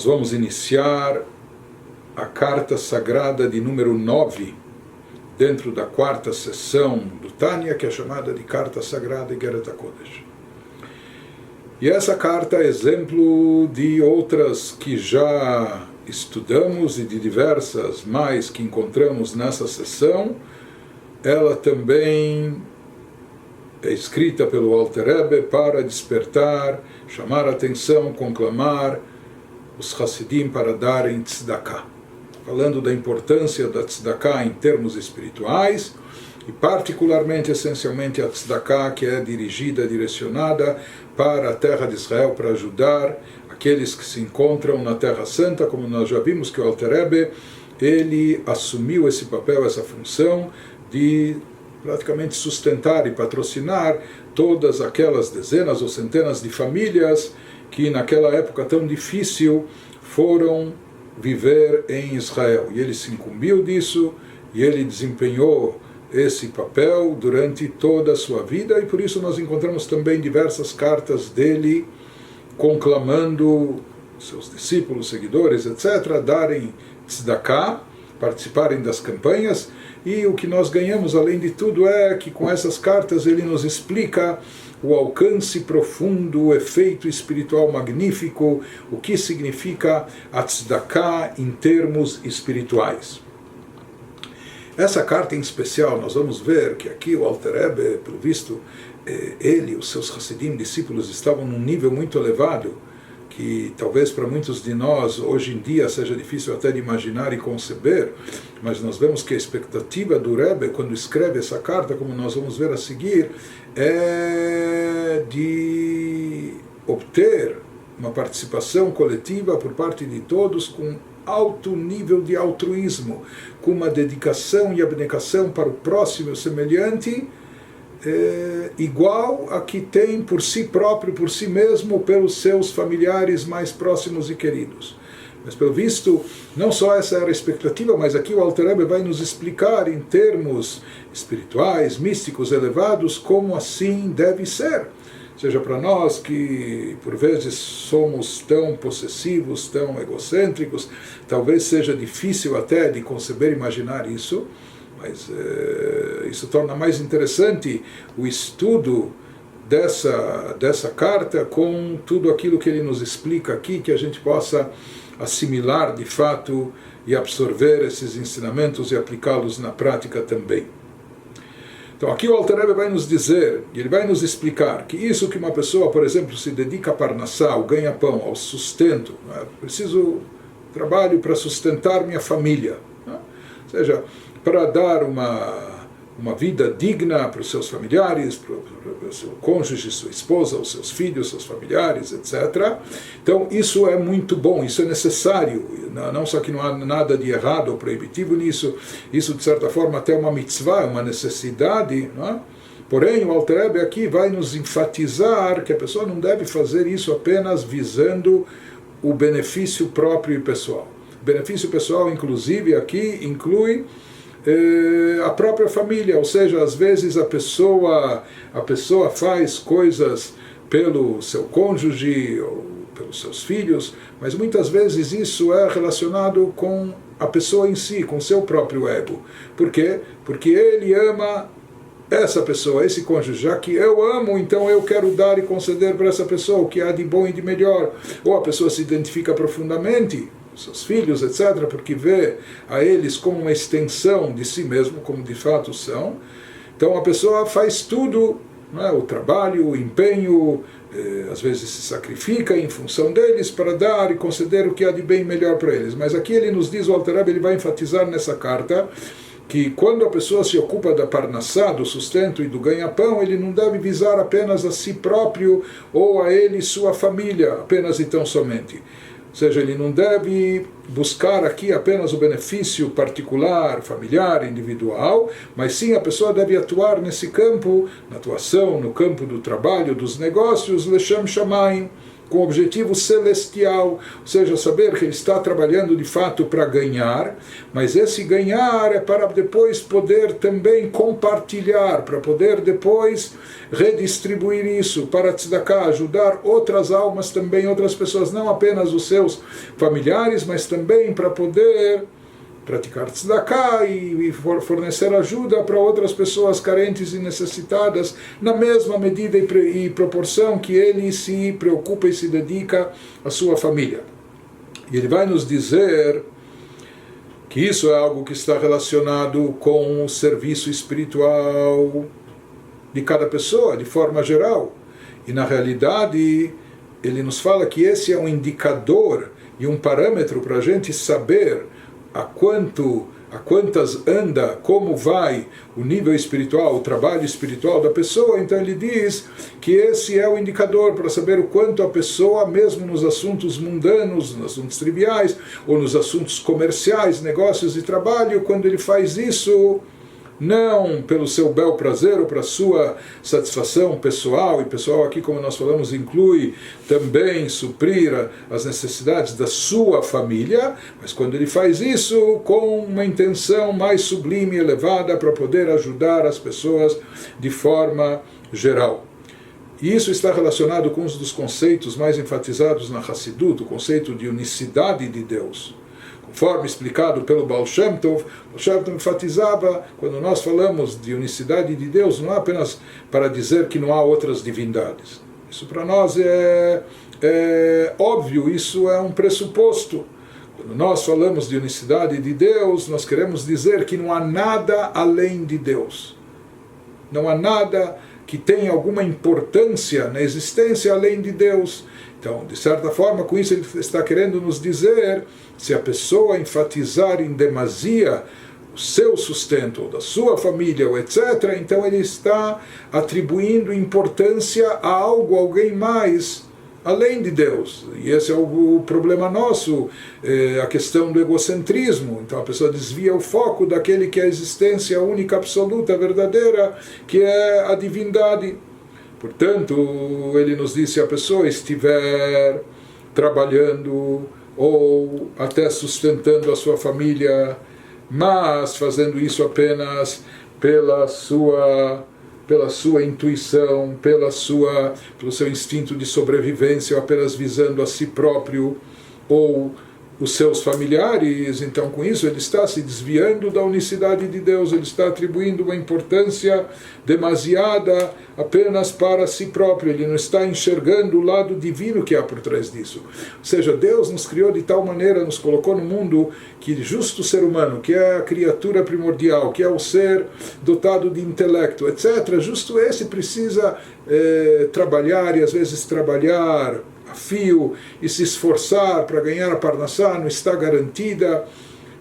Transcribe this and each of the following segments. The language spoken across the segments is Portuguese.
nós vamos iniciar a carta sagrada de número 9, dentro da quarta sessão do Tânia, que é chamada de Carta Sagrada Igeret HaKodesh. E essa carta é exemplo de outras que já estudamos e de diversas mais que encontramos nessa sessão. Ela também é escrita pelo Alter Rebbe para despertar, chamar a atenção, conclamar os Hassidim para darem tzedakah, falando da importância da tzedakah em termos espirituais, e particularmente, essencialmente, a tzedakah que é dirigida, direcionada para a terra de Israel, para ajudar aqueles que se encontram na Terra Santa, como nós já vimos que o Alter Rebbe, ele assumiu esse papel, essa função de praticamente sustentar e patrocinar todas aquelas dezenas ou centenas de famílias que naquela época tão difícil foram viver em Israel. E ele se incumbiu disso, e ele desempenhou esse papel durante toda a sua vida, e por isso nós encontramos também diversas cartas dele conclamando seus discípulos, seguidores, etc., a darem tzedakah, participarem das campanhas. E o que nós ganhamos, além de tudo, é que com essas cartas ele nos explica o alcance profundo, o efeito espiritual magnífico, o que significa a tzedakah em termos espirituais. Essa carta em especial, nós vamos ver que aqui o Alter Rebbe, pelo visto, ele e os seus Hassidim, discípulos, estavam num nível muito elevado, que talvez para muitos de nós hoje em dia seja difícil até de imaginar e conceber, mas nós vemos que a expectativa do Rebbe, quando escreve essa carta, como nós vamos ver a seguir, é de obter uma participação coletiva por parte de todos com alto nível de altruísmo, com uma dedicação e abnegação para o próximo e o semelhante, igual a que tem por si próprio, por si mesmo, pelos seus familiares mais próximos e queridos. Mas, pelo visto, não só essa era a expectativa, mas aqui o Alter Rebbe vai nos explicar em termos espirituais, místicos, elevados, como assim deve ser. Seja para nós que, por vezes, somos tão possessivos, tão egocêntricos, talvez seja difícil até de conceber e imaginar isso, mas isso torna mais interessante o estudo dessa carta com tudo aquilo que ele nos explica aqui, que a gente possa assimilar de fato e absorver esses ensinamentos e aplicá-los na prática também. Então aqui o Alter Rebbe vai nos dizer, e ele vai nos explicar, que isso que uma pessoa, por exemplo, se dedica a parnassá, ao ganha-pão, ao sustento, né? Preciso trabalho para sustentar minha família, né? Ou seja, para dar uma vida digna para os seus familiares, para o seu cônjuge, sua esposa, os seus filhos, seus familiares, etc. Então isso é muito bom, isso é necessário, não só que não há nada de errado ou proibitivo nisso, isso de certa forma até é uma mitzvah, é uma necessidade, não é? Porém o Alter Rebbe aqui vai nos enfatizar que a pessoa não deve fazer isso apenas visando o benefício próprio e pessoal. Benefício pessoal, inclusive, aqui inclui a própria família, ou seja, às vezes a pessoa faz coisas pelo seu cônjuge ou pelos seus filhos, mas muitas vezes isso é relacionado com a pessoa em si, com seu próprio ego. Por quê? Porque ele ama essa pessoa, esse cônjuge, já que eu amo, então eu quero dar e conceder para essa pessoa o que há de bom e de melhor. Ou a pessoa se identifica profundamente seus filhos, etc., porque vê a eles como uma extensão de si mesmo, como de fato são. Então a pessoa faz tudo, né, o trabalho, o empenho, às vezes se sacrifica em função deles para dar e conceder o que há de bem melhor para eles. Mas aqui ele nos diz, o Alter Rebbe, ele vai enfatizar nessa carta que quando a pessoa se ocupa da parnassá, do sustento e do ganha-pão, ele não deve visar apenas a si próprio ou a ele e sua família, apenas e tão somente. Ou seja, ele não deve buscar aqui apenas o benefício particular, familiar, individual, mas sim a pessoa deve atuar nesse campo, na atuação, no campo do trabalho, dos negócios, Leshem Shamayim, com objetivo celestial, ou seja, saber que ele está trabalhando de fato para ganhar, mas esse ganhar é para depois poder também compartilhar, para poder depois redistribuir isso para tzedakah, ajudar outras almas também, outras pessoas, não apenas os seus familiares, mas também para poder praticar tzedakah e fornecer ajuda para outras pessoas carentes e necessitadas, na mesma medida e proporção que ele se preocupa e se dedica à sua família. E ele vai nos dizer que isso é algo que está relacionado com o serviço espiritual de cada pessoa, de forma geral. E na realidade, ele nos fala que esse é um indicador e um parâmetro para a gente saber a quantas anda, como vai o nível espiritual, o trabalho espiritual da pessoa. Então ele diz que esse é o indicador para saber o quanto a pessoa, mesmo nos assuntos mundanos, nos assuntos triviais, ou nos assuntos comerciais, negócios e trabalho, quando ele faz isso, não pelo seu bel prazer ou para sua satisfação pessoal, e pessoal aqui, como nós falamos, inclui também suprir as necessidades da sua família, mas quando ele faz isso com uma intenção mais sublime e elevada para poder ajudar as pessoas de forma geral. E isso está relacionado com um dos conceitos mais enfatizados na Hassidut, o conceito de unicidade de Deus. Conforme explicado pelo Baal Shem Tov, o Shem Tov enfatizava, quando nós falamos de unicidade de Deus, não é apenas para dizer que não há outras divindades. Isso para nós é óbvio, isso é um pressuposto. Quando nós falamos de unicidade de Deus, nós queremos dizer que não há nada além de Deus. Não há nada que tenha alguma importância na existência além de Deus. Então, de certa forma, com isso ele está querendo nos dizer, se a pessoa enfatizar em demasia o seu sustento, ou da sua família, ou etc., então ele está atribuindo importância a algo, alguém mais, além de Deus. E esse é o problema nosso, a questão do egocentrismo. Então a pessoa desvia o foco daquele que é a existência única, absoluta, verdadeira, que é a divindade. Portanto, ele nos diz, se a pessoa estiver trabalhando ou até sustentando a sua família, mas fazendo isso apenas pela sua intuição, pelo seu instinto de sobrevivência, ou apenas visando a si próprio ou os seus familiares, então com isso ele está se desviando da unicidade de Deus, ele está atribuindo uma importância demasiada apenas para si próprio, ele não está enxergando o lado divino que há por trás disso. Ou seja, Deus nos criou de tal maneira, nos colocou no mundo, que justo o ser humano, que é a criatura primordial, que é o ser dotado de intelecto, etc., justo esse precisa trabalhar, e às vezes trabalhar a fio e se esforçar para ganhar a parnassá, não está garantida.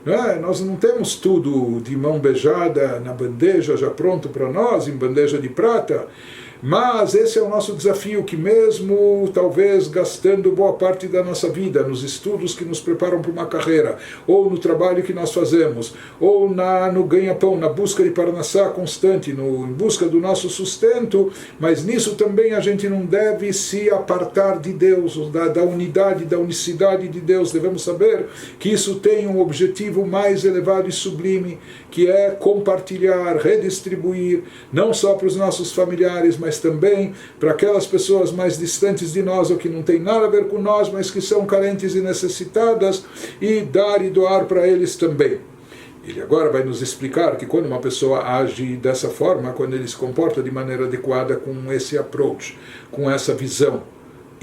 Não é? Nós não temos tudo de mão beijada na bandeja, já pronto para nós, em bandeja de prata. Mas esse é o nosso desafio, que mesmo talvez gastando boa parte da nossa vida nos estudos que nos preparam para uma carreira, ou no trabalho que nós fazemos, ou no ganha-pão, na busca de parnassá constante, em busca do nosso sustento, mas nisso também a gente não deve se apartar de Deus, da unidade, da unicidade de Deus. Devemos saber que isso tem um objetivo mais elevado e sublime, que é compartilhar, redistribuir, não só para os nossos familiares, mas também para aquelas pessoas mais distantes de nós, ou que não tem nada a ver com nós, mas que são carentes e necessitadas, e dar e doar para eles também. Ele agora vai nos explicar que quando uma pessoa age dessa forma, quando ele se comporta de maneira adequada com esse approach, com essa visão,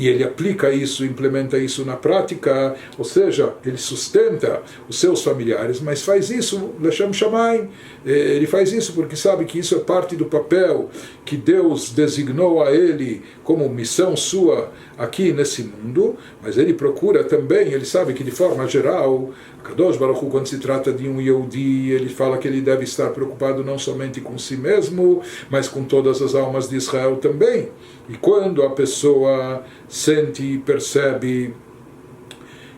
e ele aplica isso, implementa isso na prática, ou seja, ele sustenta os seus familiares, mas faz isso, Lechem Shamayim, ele faz isso porque sabe que isso é parte do papel que Deus designou a ele como missão sua aqui nesse mundo, mas ele procura também, ele sabe que de forma geral, Kadosh Baruch Hu, quando se trata de um Yehudi, ele fala que ele deve estar preocupado não somente com si mesmo, mas com todas as almas de Israel também. E quando a pessoa sente e percebe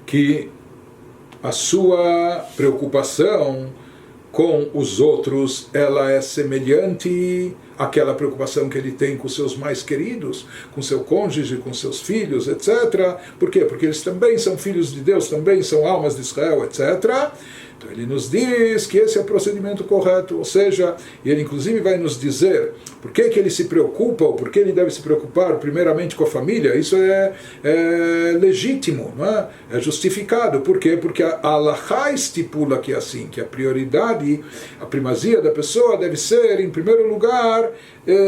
que a sua preocupação com os outros, ela é semelhante àquela preocupação que ele tem com seus mais queridos, com seu cônjuge, com seus filhos, etc. Por quê? Porque eles também são filhos de Deus, também são almas de Israel, etc. Então ele nos diz que esse é o procedimento correto, ou seja, ele inclusive vai nos dizer por que ele se preocupa, ou por que ele deve se preocupar primeiramente com a família. Isso é legítimo, não é? É justificado. Por quê? Porque a Halachá estipula que é assim, que a prioridade, a primazia da pessoa deve ser, em primeiro lugar,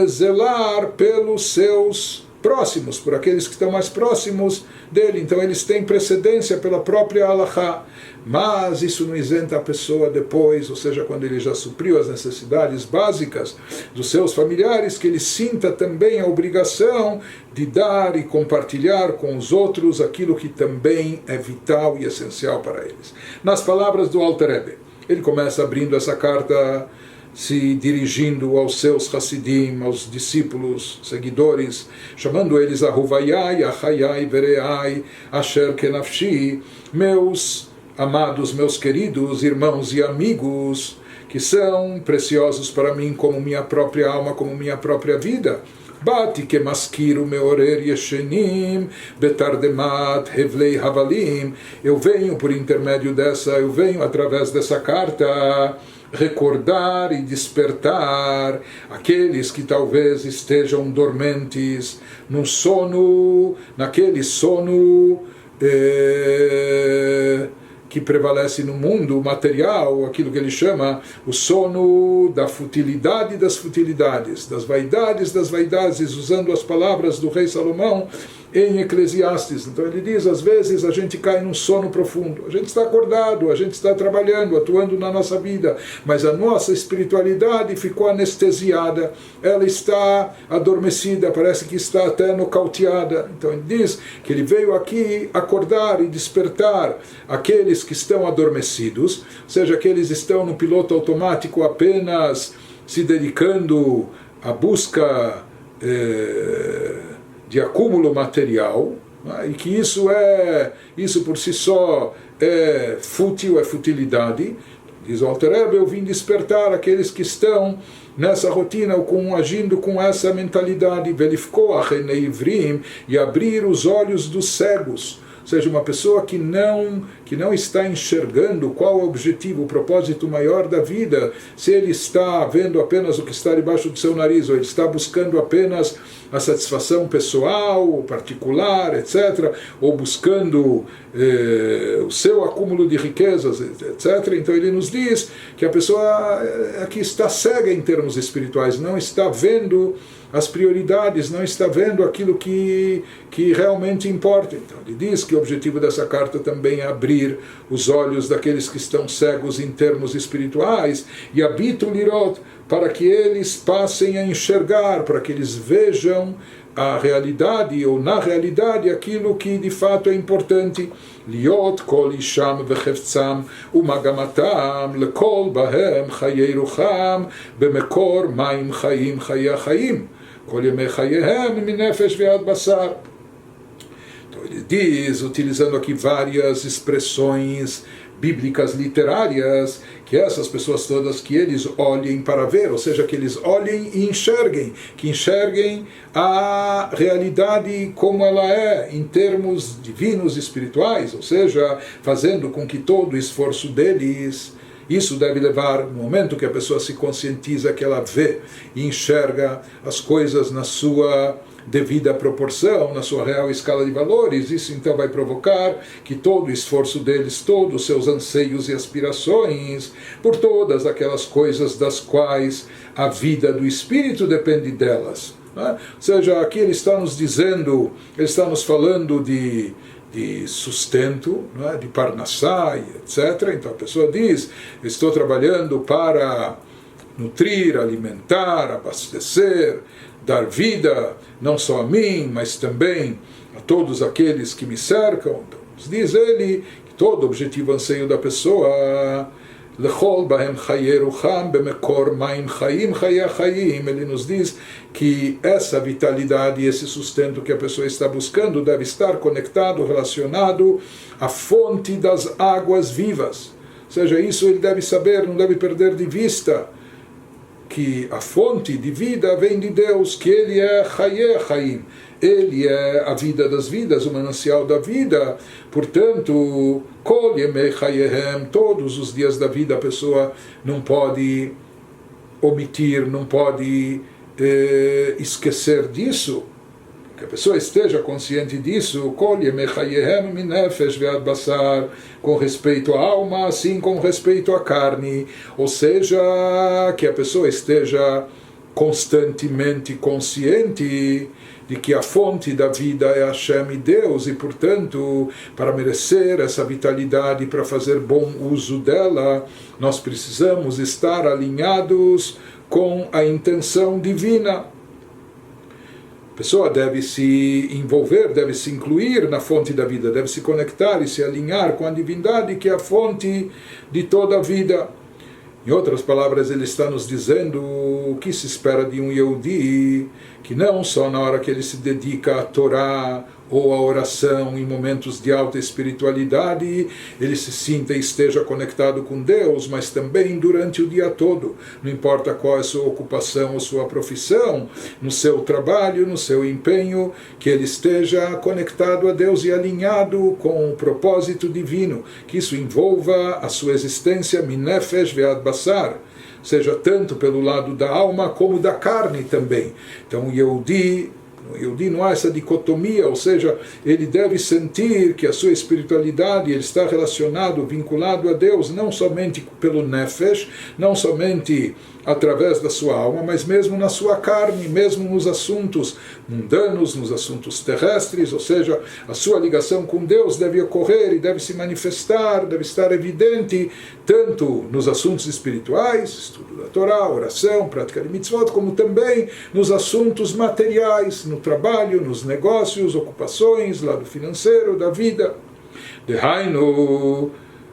zelar pelos seus próximos, por aqueles que estão mais próximos dele. Então eles têm precedência pela própria Halachá. Mas isso não isenta a pessoa depois, ou seja, quando ele já supriu as necessidades básicas dos seus familiares, que ele sinta também a obrigação de dar e compartilhar com os outros aquilo que também é vital e essencial para eles. Nas palavras do Alter Rebbe, ele começa abrindo essa carta se dirigindo aos seus Hassidim, aos discípulos, seguidores, chamando eles Ahuvayai, Achayai, Vereai, Asher Kenafshi, meus amados, meus queridos irmãos e amigos, que são preciosos para mim como minha própria alma, como minha própria vida. Bati que maskiru meorer yeshenim betardemat hevlei havalim. Eu venho por intermédio eu venho através dessa carta recordar e despertar aqueles que talvez estejam dormentes num sono, naquele sono que prevalece no mundo material, aquilo que ele chama o sono da futilidade das futilidades, das vaidades, usando as palavras do rei Salomão em Eclesiastes. Então ele diz, às vezes a gente cai num sono profundo, a gente está acordado, a gente está trabalhando, atuando na nossa vida, mas a nossa espiritualidade ficou anestesiada, ela está adormecida, parece que está até nocauteada. Então ele diz que ele veio aqui acordar e despertar aqueles que estão adormecidos, ou seja, aqueles que estão no piloto automático apenas se dedicando à busca de acúmulo material, né? E que isso por si só é fútil, é futilidade. Diz o Alter Rebbe, eu vim despertar aqueles que estão nessa rotina, agindo com essa mentalidade, e abrir os olhos dos cegos. Ou seja, uma pessoa que não está enxergando qual é o objetivo, o propósito maior da vida, se ele está vendo apenas o que está debaixo do seu nariz, ou ele está buscando apenas a satisfação pessoal, particular, etc., ou buscando o seu acúmulo de riquezas, etc., então ele nos diz que a pessoa aqui está cega em termos espirituais, não está vendo as prioridades, não está vendo aquilo que realmente importa. Então ele diz que o objetivo dessa carta também é abrir os olhos daqueles que estão cegos em termos espirituais, e habitu lirot, para que eles passem a enxergar, para que eles vejam a realidade, ou na realidade aquilo que de fato é importante. Liot kol isham vecheftzam umagamatam lekol bahem chayei rucham bemekor maim chayim chayei chayim kol yemei chayehem minefesh ve'ad basar. Então ele diz, utilizando aqui várias expressões bíblicas literárias, que essas pessoas todas, que eles olhem para ver, ou seja, que eles olhem e enxerguem, que enxerguem a realidade como ela é, em termos divinos e espirituais, ou seja, fazendo com que todo o esforço deles, isso deve levar, no momento que a pessoa se conscientiza, que ela vê e enxerga as coisas na sua devida proporção, na sua real escala de valores, isso então vai provocar que todo o esforço deles, todos os seus anseios e aspirações, por todas aquelas coisas das quais a vida do espírito depende delas, né? Ou seja, aqui ele está nos dizendo, ele está nos falando de sustento, né, de parnassá, etc. Então a pessoa diz, estou trabalhando para nutrir, alimentar, abastecer, dar vida, não só a mim, mas também a todos aqueles que me cercam. Então, diz ele que todo objetivo, anseio da pessoa, lechol bahem chayei rucham bemekor maim chayim chayei chayim, ele nos diz que essa vitalidade, esse sustento que a pessoa está buscando deve estar conectado, relacionado à fonte das águas vivas. Ou seja, isso ele deve saber, não deve perder de vista, que a fonte de vida vem de Deus, que Ele é Chaye Chaim, Ele é a vida das vidas, o manancial da vida. Portanto, Kol Yemei Chayehem, todos os dias da vida a pessoa não pode omitir, não pode esquecer disso, que a pessoa esteja consciente disso, Kol Yemei Chayehem min nefesh ve'ad basar, com respeito à alma, assim com respeito à carne, ou seja, que a pessoa esteja constantemente consciente de que a fonte da vida é Hashem e Deus, e portanto, para merecer essa vitalidade, para fazer bom uso dela, nós precisamos estar alinhados com a intenção divina. A pessoa deve se envolver, deve se incluir na fonte da vida, deve se conectar e se alinhar com a divindade que é a fonte de toda a vida. Em outras palavras, ele está nos dizendo o que se espera de um Yehudi, que não só na hora que ele se dedica à Torá ou à oração em momentos de alta espiritualidade, ele se sinta e esteja conectado com Deus, mas também durante o dia todo. Não importa qual é a sua ocupação ou sua profissão, no seu trabalho, no seu empenho, que ele esteja conectado a Deus e alinhado com o propósito divino, que isso envolva a sua existência, minefesh ve'ad basar, seja tanto pelo lado da alma como da carne também. Então o Yehudi não há essa dicotomia, ou seja, ele deve sentir que a sua espiritualidade ele está relacionado, vinculado a Deus, não somente pelo nefesh, não somente através da sua alma, mas mesmo na sua carne, mesmo nos assuntos mundanos, nos assuntos terrestres, ou seja, a sua ligação com Deus deve ocorrer e deve se manifestar, deve estar evidente, tanto nos assuntos espirituais, estudo da Torá, oração, prática de mitzvot, como também nos assuntos materiais, no trabalho, nos negócios, ocupações, lado financeiro da vida. Dehainu,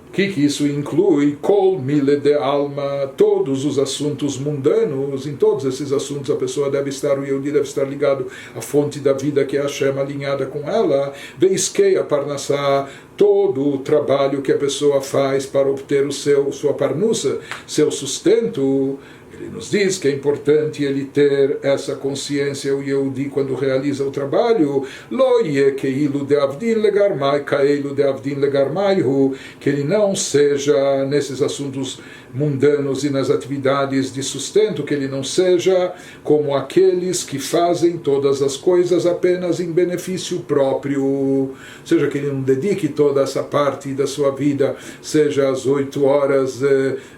o que isso inclui? Kol mile de alma, todos os assuntos mundanos. Em todos esses assuntos a pessoa deve estar, o Yehudi deve estar ligado à fonte da vida que é a Hashem, alinhada com ela. Veiskei a parnassá, todo o trabalho que a pessoa faz para obter sua parnussa, seu sustento. Ele nos diz que é importante ele ter essa consciência, o Yehudi, quando realiza o trabalho, que ele não seja nesses assuntos mundanos e nas atividades de sustento, que ele não seja como aqueles que fazem todas as coisas apenas em benefício próprio, ou seja, que ele não dedique toda essa parte da sua vida, seja as 8 horas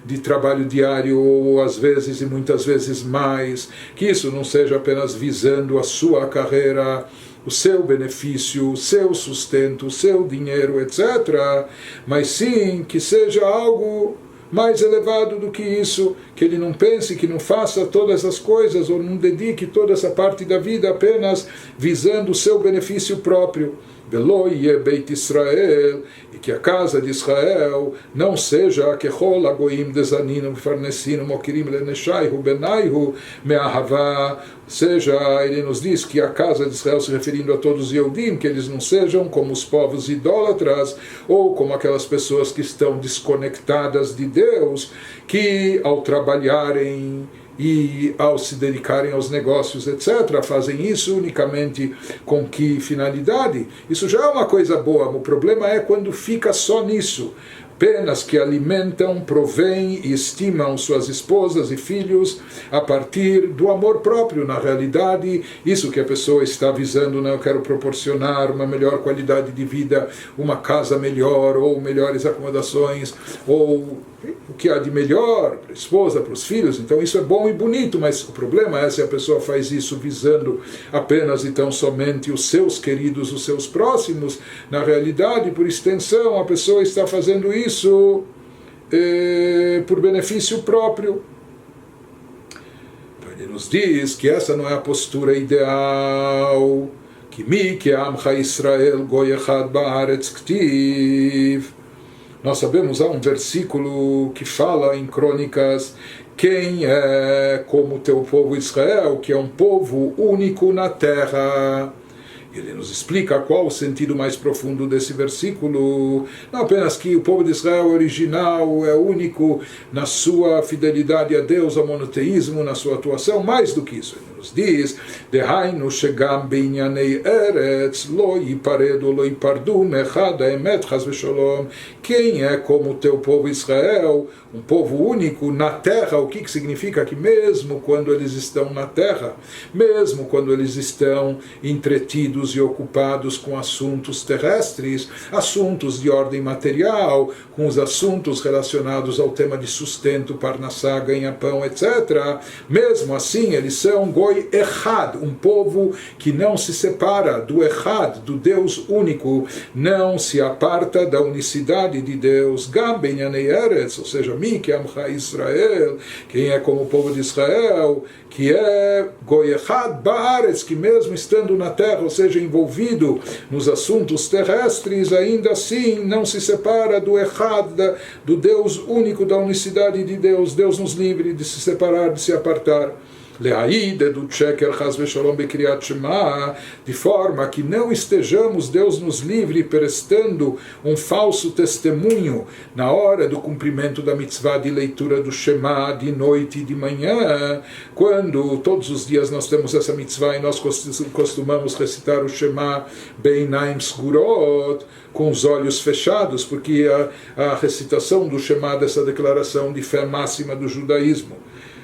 de trabalho diário, ou às vezes e muitas vezes mais, que isso não seja apenas visando a sua carreira, o seu benefício, o seu sustento, o seu dinheiro, etc., mas sim que seja algo mais elevado do que isso, que ele não pense, que não faça todas as coisas, ou não dedique toda essa parte da vida apenas visando o seu benefício próprio. Veloye Beit Israel, e que a casa de Israel não seja kechol agoim desaninu farnesinu mokirim leneshaihu benaihu me'ahavá, seja, ele nos diz que a casa de Israel, se referindo a todos os Yehudim, que eles não sejam como os povos idólatras, ou como aquelas pessoas que estão desconectadas de Deus, que ao trabalharem e ao se dedicarem aos negócios, etc., fazem isso unicamente com que finalidade? Isso já é uma coisa boa, o problema é quando fica só nisso, apenas que alimentam, provêm e estimam suas esposas e filhos a partir do amor próprio. Na realidade, isso que a pessoa está visando, né? Eu quero proporcionar uma melhor qualidade de vida, uma casa melhor, ou melhores acomodações, ou o que há de melhor para a esposa, para os filhos. Então isso é bom e bonito, mas o problema é se a pessoa faz isso visando apenas e tão somente os seus queridos, os seus próximos. Na realidade, por extensão, a pessoa está fazendo isso por benefício próprio. Então ele nos diz que essa não é a postura ideal. Que mi que amcha Israel goy echad ba'aretz ktiv. Nós sabemos, há um versículo que fala em Crônicas, quem é como o teu povo Israel, que é um povo único na terra. Ele nos explica qual o sentido mais profundo desse versículo. Não apenas que o povo de Israel é original, é único na sua fidelidade a Deus, ao monoteísmo, na sua atuação, mais do que isso. Ele nos diz: Dehainu shegam beinyanei eretz lo yiparedu lo yipardu mechad haemet chas v'shalom. Quem é como o teu povo Israel, um povo único na terra? O que significa? Que mesmo quando eles estão na terra, mesmo quando eles estão entretidos e ocupados com assuntos terrestres, assuntos de ordem material, com os assuntos relacionados ao tema de sustento, parnassá, ganha-pão, etc. Mesmo assim, eles são goi echad, um povo que não se separa do echad, do Deus único, não se aparta da unicidade de Deus. Gam benyanei eretz, ou seja, mi que amcha Israel, quem é como o povo de Israel, que é goi echad baaretz, que mesmo estando na terra, ou seja, envolvido nos assuntos terrestres, ainda assim não se separa do echad, do Deus único, da unicidade de Deus. Deus nos livre de se separar, de se apartar. De forma que não estejamos, Deus nos livre, prestando um falso testemunho na hora do cumprimento da mitzvah de leitura do Shema de noite e de manhã, quando todos os dias nós temos essa mitzvah e nós costumamos recitar o Shema beinaim sgurot, com os olhos fechados, porque a recitação do Shema, dessa declaração de fé máxima do judaísmo,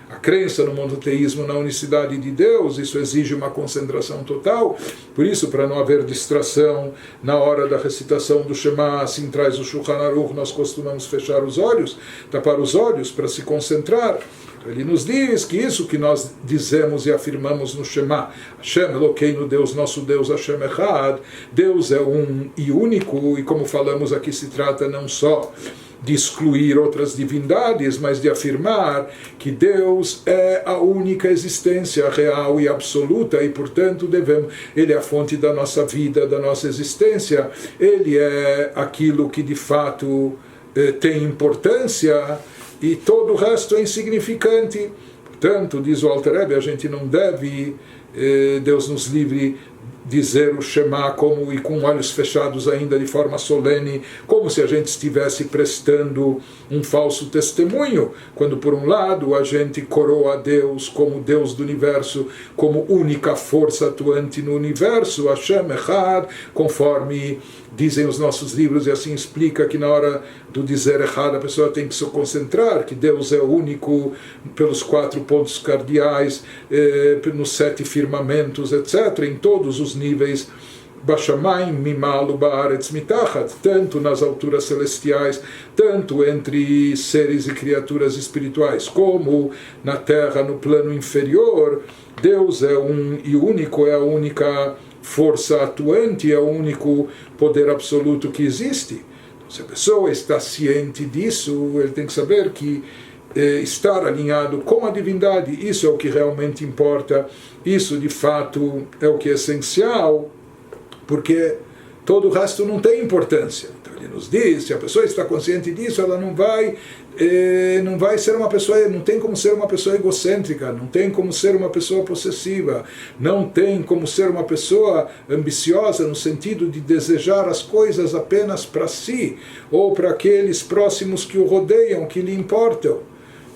a crença no monoteísmo, na unicidade de Deus, isso exige uma concentração total. Por isso, para não haver distração na hora da recitação do Shema, assim traz o Shulchan Aruch, nós costumamos fechar os olhos, tapar os olhos para se concentrar. Ele nos diz que isso que nós dizemos e afirmamos no Shema, Hashem Elokeinu, Deus, nosso Deus, Hashem Echad, Deus é um e único, e como falamos aqui, se trata não só de excluir outras divindades, mas de afirmar que Deus é a única existência real e absoluta, e portanto Ele é a fonte da nossa vida, da nossa existência, Ele é aquilo que de fato tem importância, e todo o resto é insignificante. Portanto, diz o Alter Rebbe, a gente não deve, Deus nos livre, dizer o Shema como e com olhos fechados ainda de forma solene, como se a gente estivesse prestando um falso testemunho, quando por um lado a gente coroa a Deus como Deus do universo, como única força atuante no universo, Hashem Echad, conforme dizem os nossos livros, e assim explica que na hora do dizer Echad a pessoa tem que se concentrar, que Deus é único pelos 4 pontos cardeais, nos 7 firmamentos, etc., em todos os níveis, Bashamayim mimalu baaretz mitachat, tanto nas alturas celestiais, tanto entre seres e criaturas espirituais, como na terra, no plano inferior. Deus é um e único, é a única força atuante, é o único poder absoluto que existe. Então, se a pessoa está ciente disso, ele tem que saber que estar alinhado com a divindade, isso é o que realmente importa, isso de fato é o que é essencial, porque todo o resto não tem importância. Então ele nos diz, se a pessoa está consciente disso, ela não vai ser uma pessoa, não tem como ser uma pessoa egocêntrica, não tem como ser uma pessoa possessiva, não tem como ser uma pessoa ambiciosa no sentido de desejar as coisas apenas para si, ou para aqueles próximos que o rodeiam, que lhe importam.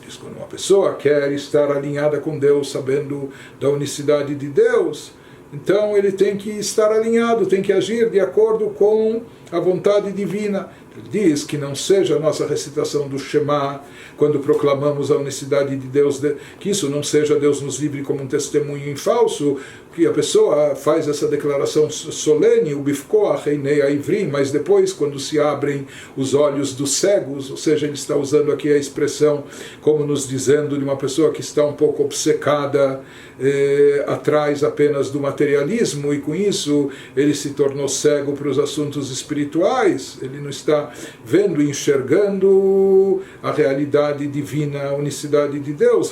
Diz, quando uma pessoa quer estar alinhada com Deus, sabendo da unicidade de Deus, então ele tem que estar alinhado, tem que agir de acordo com a vontade divina. Ele diz que não seja a nossa recitação do Shema, quando proclamamos a unicidade de Deus, que isso não seja Deus nos livre como um testemunho em falso, que a pessoa faz essa declaração solene, o bifkoach einei aivrim, mas depois, quando se abrem os olhos dos cegos, ou seja, ele está usando aqui a expressão como nos dizendo de uma pessoa que está um pouco obcecada atrás apenas do materialismo, e com isso ele se tornou cego para os assuntos espirituais, ele não está vendo e enxergando a realidade divina, a unicidade de Deus.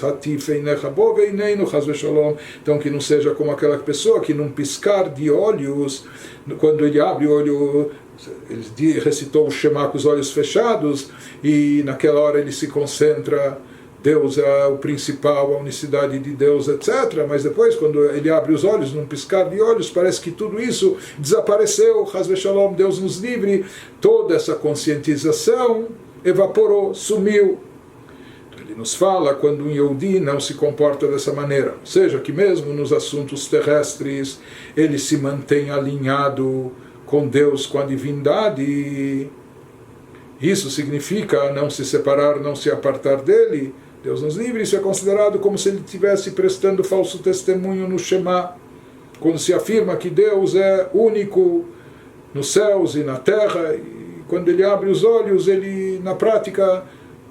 Então que não seja como aquela pessoa que num piscar de olhos, quando ele abre o olho, ele recitou o Shema com os olhos fechados, e naquela hora ele se concentra Deus é o principal, a unicidade de Deus, etc. Mas depois, quando ele abre os olhos, num piscar de olhos, parece que tudo isso desapareceu. Chas v'shalom, Deus nos livre. Toda essa conscientização evaporou, sumiu. Então, ele nos fala quando um Yehudi não se comporta dessa maneira. Ou seja, que mesmo nos assuntos terrestres, ele se mantém alinhado com Deus, com a divindade. Isso significa não se separar, não se apartar dele. Deus nos livre, isso é considerado como se ele estivesse prestando falso testemunho no Shema, quando se afirma que Deus é único nos céus e na terra, e quando ele abre os olhos, ele, na prática,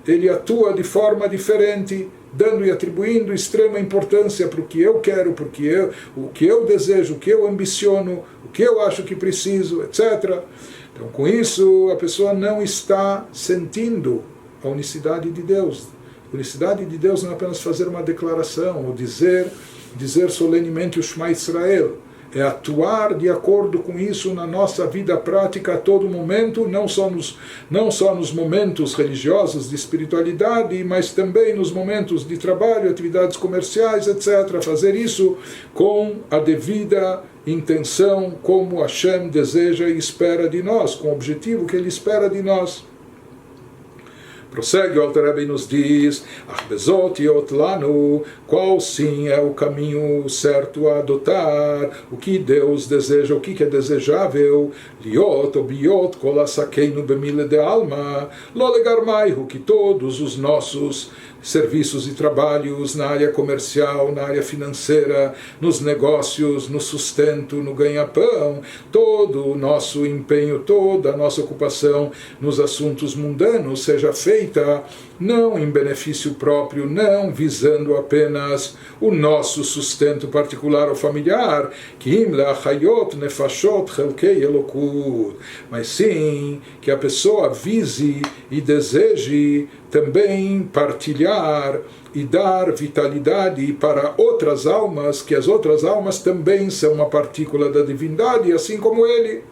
ele atua de forma diferente, dando e atribuindo extrema importância para o que eu quero, o que eu desejo, o que eu ambiciono, o que eu acho que preciso, etc. Então, com isso, a pessoa não está sentindo a unicidade de Deus. A unicidade de Deus não é apenas fazer uma declaração, ou dizer solenemente o Shema Israel. É atuar de acordo com isso na nossa vida prática a todo momento, não só nos momentos religiosos de espiritualidade, mas também nos momentos de trabalho, atividades comerciais, etc. Fazer isso com a devida intenção, como Hashem deseja e espera de nós, com o objetivo que Ele espera de nós. Prossegue o Alter Rebbe e nos diz: Bezot yot lanu, qual sim é o caminho certo a adotar, o que Deus deseja, o que é desejável, liot ou biot kol asakeinu bemile de alma, lo legarmaihu, que todos os nossos serviços e trabalhos na área comercial, na área financeira, nos negócios, no sustento, no ganha-pão, todo o nosso empenho, toda a nossa ocupação nos assuntos mundanos seja feita não em benefício próprio, não visando apenas o nosso sustento particular ou familiar, mas sim que a pessoa vise e deseje também partilhar e dar vitalidade para outras almas, que as outras almas também são uma partícula da divindade, assim como ele.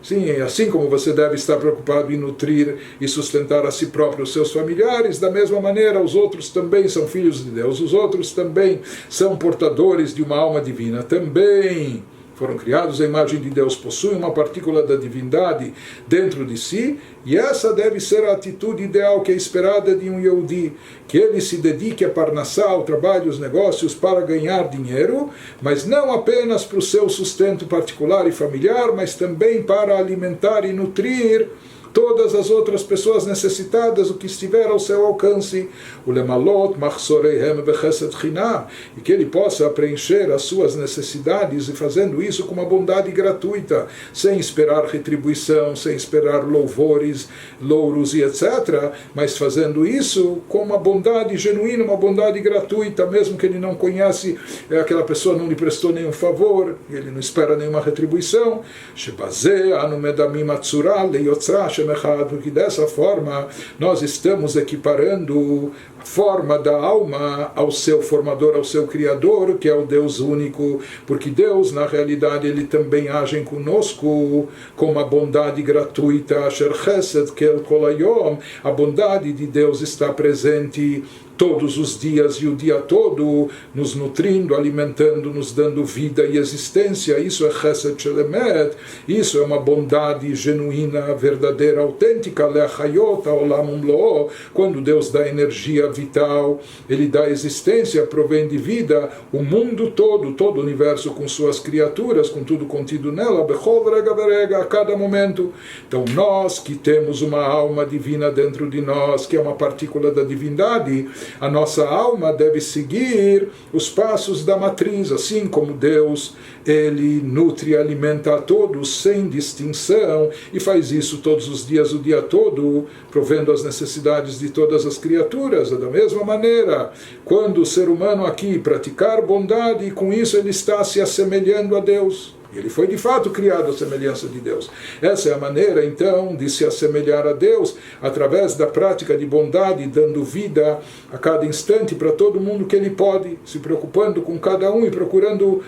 Sim, assim como você deve estar preocupado em nutrir e sustentar a si próprio os seus familiares, da mesma maneira os outros também são filhos de Deus, os outros também são portadores de uma alma divina, também foram criados à imagem de Deus, possuem uma partícula da divindade dentro de si, e essa deve ser a atitude ideal que é esperada de um Yehudi, que ele se dedique a parnassá, ao trabalho, os negócios, para ganhar dinheiro, mas não apenas para o seu sustento particular e familiar, mas também para alimentar e nutrir todas as outras pessoas necessitadas, o que estiver ao seu alcance, o lemalot machsoreihem bechesed chinam, e que ele possa preencher as suas necessidades, e fazendo isso com uma bondade gratuita, sem esperar retribuição, sem esperar louvores, louros e etc., mas fazendo isso com uma bondade genuína, uma bondade gratuita, mesmo que ele não conhece, aquela pessoa não lhe prestou nenhum favor, ele não espera nenhuma retribuição, shebazeh anu medamim atzura leyotzra, porque dessa forma nós estamos equiparando a forma da alma ao seu formador, ao seu criador, que é o Deus único, porque Deus na realidade ele também age conosco com uma bondade gratuita, asher chesed kel kol hayom, a bondade de Deus está presente todos os dias e o dia todo, nos nutrindo, alimentando, nos dando vida e existência. Isso é Chesed Shelemet, isso é uma bondade genuína, verdadeira, autêntica, Leachayot Haolam Umlo, quando Deus dá energia vital, Ele dá existência, provém de vida, o mundo todo, todo o universo com suas criaturas, com tudo contido nela, Bechol Rega Verega, a cada momento. Então nós que temos uma alma divina dentro de nós, que é uma partícula da divindade, a nossa alma deve seguir os passos da matriz, assim como Deus, Ele nutre e alimenta a todos sem distinção, e faz isso todos os dias, o dia todo, provendo as necessidades de todas as criaturas. Da mesma maneira, quando o ser humano aqui praticar bondade, com isso ele está se assemelhando a Deus. Ele foi de fato criado à semelhança de Deus. Essa é a maneira, então, de se assemelhar a Deus, através da prática de bondade, dando vida a cada instante para todo mundo que ele pode, se preocupando com cada um e procurando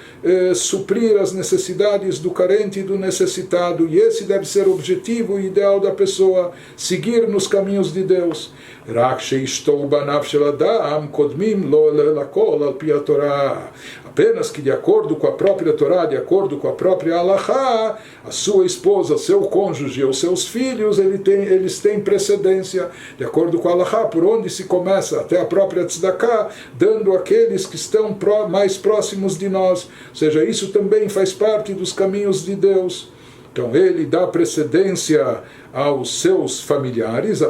suprir as necessidades do carente e do necessitado. E esse deve ser o objetivo e ideal da pessoa, seguir nos caminhos de Deus. Apenas que de acordo com a própria Torá, de acordo com a própria Halachá, a sua esposa, seu cônjuge ou seus filhos, eles têm precedência, de acordo com a Halachá, por onde se começa, até a própria Tzedakah, dando àqueles que estão mais próximos de nós. Ou seja, isso também faz parte dos caminhos de Deus. Então ele dá precedência aos seus familiares,